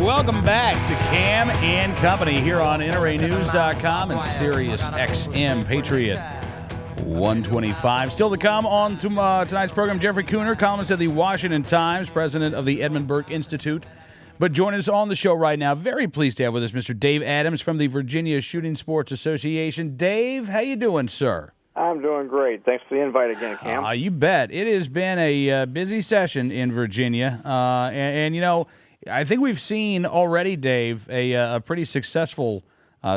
Welcome back to Cam and Company here on NRANews.com and Sirius XM Patriot 125. Still to come on tonight's program, Jeffrey Cooner, columnist of the Washington Times, president of the Edmund Burke Institute. But joining us on the show right now, very pleased to have with us Mr. Dave Adams from the Virginia Shooting Sports Association. Dave, how you doing, sir? I'm doing great. Thanks for the invite again, Cam. You bet. It has been a busy session in Virginia, and you know, I think we've seen already, Dave, a pretty successful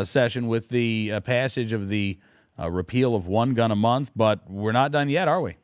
session with the passage of the repeal of one gun a month, but we're not done yet, are we?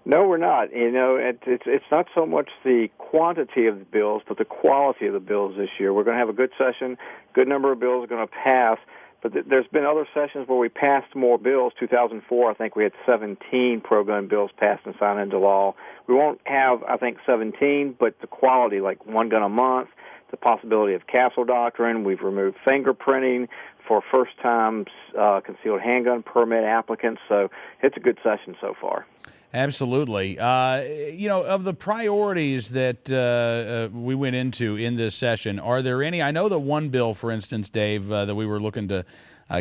No, we're not. You know, it's not so much the quantity of the bills, but the quality of the bills this year. We're going to have a good session. Good number of bills are going to pass. But there's been other sessions where we passed more bills. 2004, I think we had 17 pro-gun bills passed and signed into law. We won't have, I think, 17, but the quality, like one gun a month, the possibility of castle doctrine. We've removed fingerprinting for first-time concealed handgun permit applicants. So it's a good session so far. Absolutely. You know, of the priorities that we went into in this session, are there any? I know that one bill, for instance, Dave, that we were looking to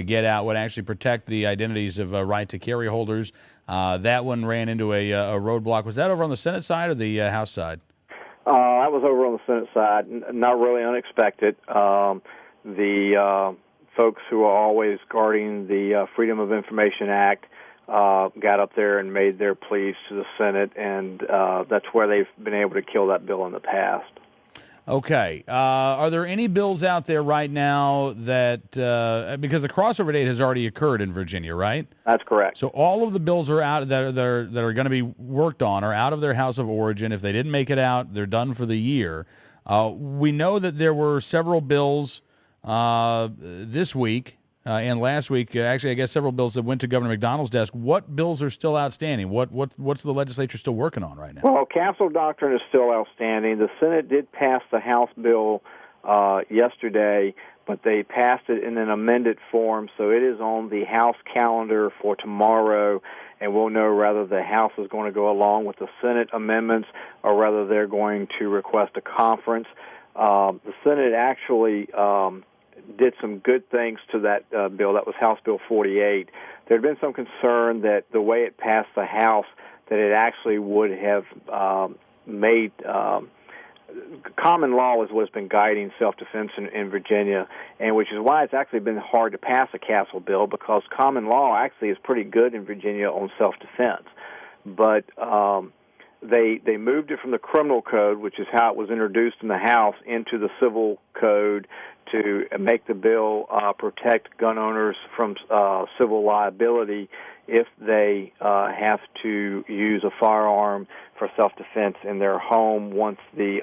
get out would actually protect the identities of right-to-carry holders. That one ran into a roadblock. Was that over on the Senate side or the House side? That was over on the Senate side. Not really unexpected. The folks who are always guarding the Freedom of Information Act got up there and made their pleas to the Senate, and that's where they've been able to kill that bill in the past. Okay. Are there any bills out there right now that, because the crossover date has already occurred in Virginia, right? That's correct. So all of the bills are out that are going to be worked on are out of their house of origin. If they didn't make it out, they're done for the year. We know that there were several bills this week. And last week, actually, I guess several bills that went to Governor McDonald's desk. What bills are still outstanding? What's the legislature still working on right now? Well, castle doctrine is still outstanding. The Senate did pass the House bill yesterday, but they passed it in an amended form, so it is on the House calendar for tomorrow, and we'll know whether the House is going to go along with the Senate amendments or whether they're going to request a conference. The Senate actually did some good things to that bill. That was House Bill 48. There had been some concern that the way it passed the House, that it actually would have made common law is what's been guiding self-defense in Virginia, and which is why it's actually been hard to pass a castle bill, because common law actually is pretty good in Virginia on self-defense. But they moved it from the criminal code, which is how it was introduced in the House, into the civil code to make the bill protect gun owners from civil liability if they have to use a firearm for self-defense in their home once the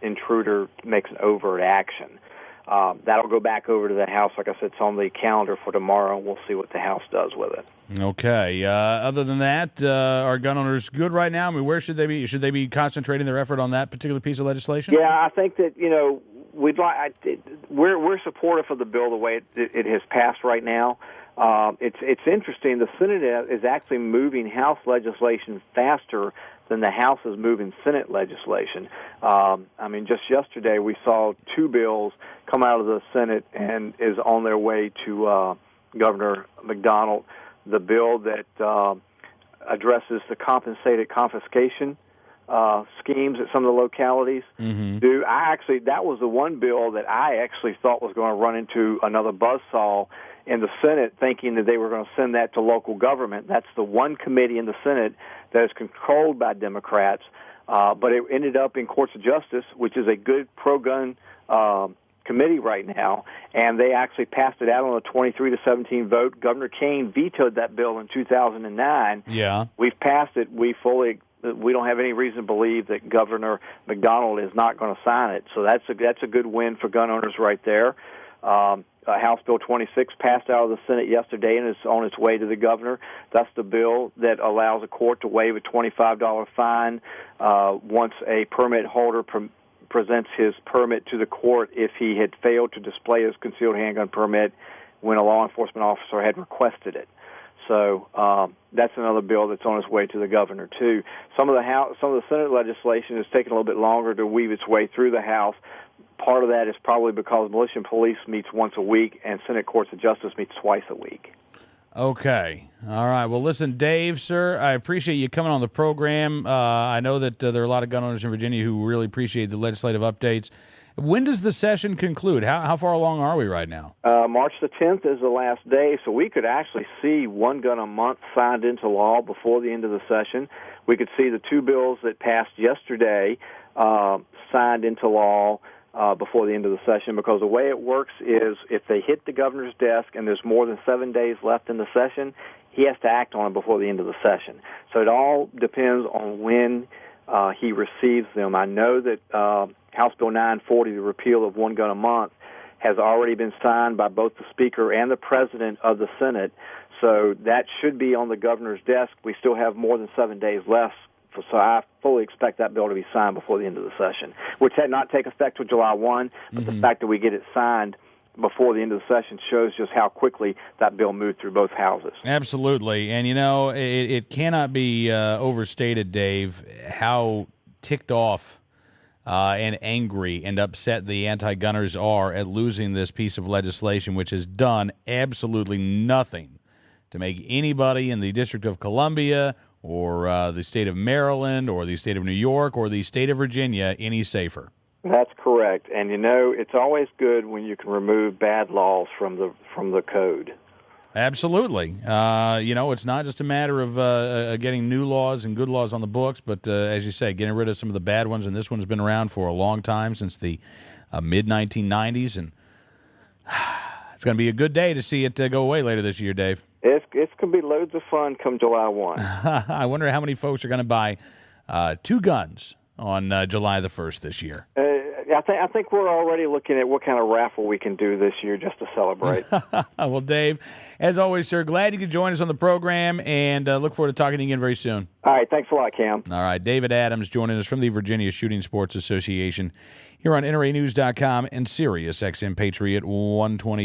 intruder makes an overt action. That'll go back over to the House. Like I said, it's on the calendar for tomorrow, and we'll see what the House does with it. Okay. Other than that, are gun owners good right now? I mean, where should they be? Should they be concentrating their effort on that particular piece of legislation? Yeah, I think that, you know, we're supportive of the bill the way it has passed right now. It's interesting. The Senate is actually moving House legislation faster than the House is moving Senate legislation. I mean, just yesterday we saw two bills come out of the Senate and is on their way to Governor McDonald. The bill that addresses the compensated confiscation schemes at some of the localities. Mm-hmm. That was the one bill that I actually thought was going to run into another buzzsaw in the Senate, thinking that they were going to send that to local government. That's the one committee in the Senate that is controlled by Democrats, but it ended up in Courts of Justice, which is a good pro-gun committee right now, and they actually passed it out on a 23-17 vote. Governor Kane vetoed that bill in 2009. Yeah. We've passed it. We don't have any reason to believe that Governor McDonald is not going to sign it. So that's a good win for gun owners right there. House Bill 26 passed out of the Senate yesterday and is on its way to the governor. That's the bill that allows a court to waive a $25 fine once a permit holder presents his permit to the court if he had failed to display his concealed handgun permit when a law enforcement officer had requested it. So that's another bill that's on its way to the governor too. Some of the Senate legislation is taking a little bit longer to weave its way through the House. Part of that is probably because militia and police meets once a week, and Senate Courts of Justice meets twice a week. Okay. All right. Well, listen, Dave, sir, I appreciate you coming on the program. I know that there are a lot of gun owners in Virginia who really appreciate the legislative updates. When does the session conclude? How far along are we right now? March the 10th is the last day, so we could actually see one gun a month signed into law before the end of the session. We could see the two bills that passed yesterday signed into law before the end of the session, because the way it works is if they hit the governor's desk and there's more than 7 days left in the session, he has to act on it before the end of the session. So it all depends on when he receives them. I know that House Bill 940, the repeal of one gun a month, has already been signed by both the Speaker and the President of the Senate, so that should be on the governor's desk. We still have more than 7 days left, so I fully expect that bill to be signed before the end of the session, which had not take effect till July 1, but the fact that we get it signed before the end of the session shows just how quickly that bill moved through both houses. Absolutely. And, you know, it cannot be overstated, Dave, how ticked off and angry and upset the anti-gunners are at losing this piece of legislation, which has done absolutely nothing to make anybody in the District of Columbia or the state of Maryland or the state of New York or the state of Virginia any safer. That's correct. And, you know, it's always good when you can remove bad laws from the code. Absolutely. You know, it's not just a matter of getting new laws and good laws on the books, but as you say, getting rid of some of the bad ones, and this one's been around for a long time, since the mid-1990s, and it's going to be a good day to see it go away later this year, Dave. It's going to be loads of fun come July 1. I wonder how many folks are going to buy two guns on July the 1st this year. I think we're already looking at what kind of raffle we can do this year just to celebrate. Well, Dave, as always, sir, glad you could join us on the program, and look forward to talking to you again very soon. All right, thanks a lot, Cam. All right, David Adams joining us from the Virginia Shooting Sports Association here on NRAnews.com and Sirius XM Patriot 120.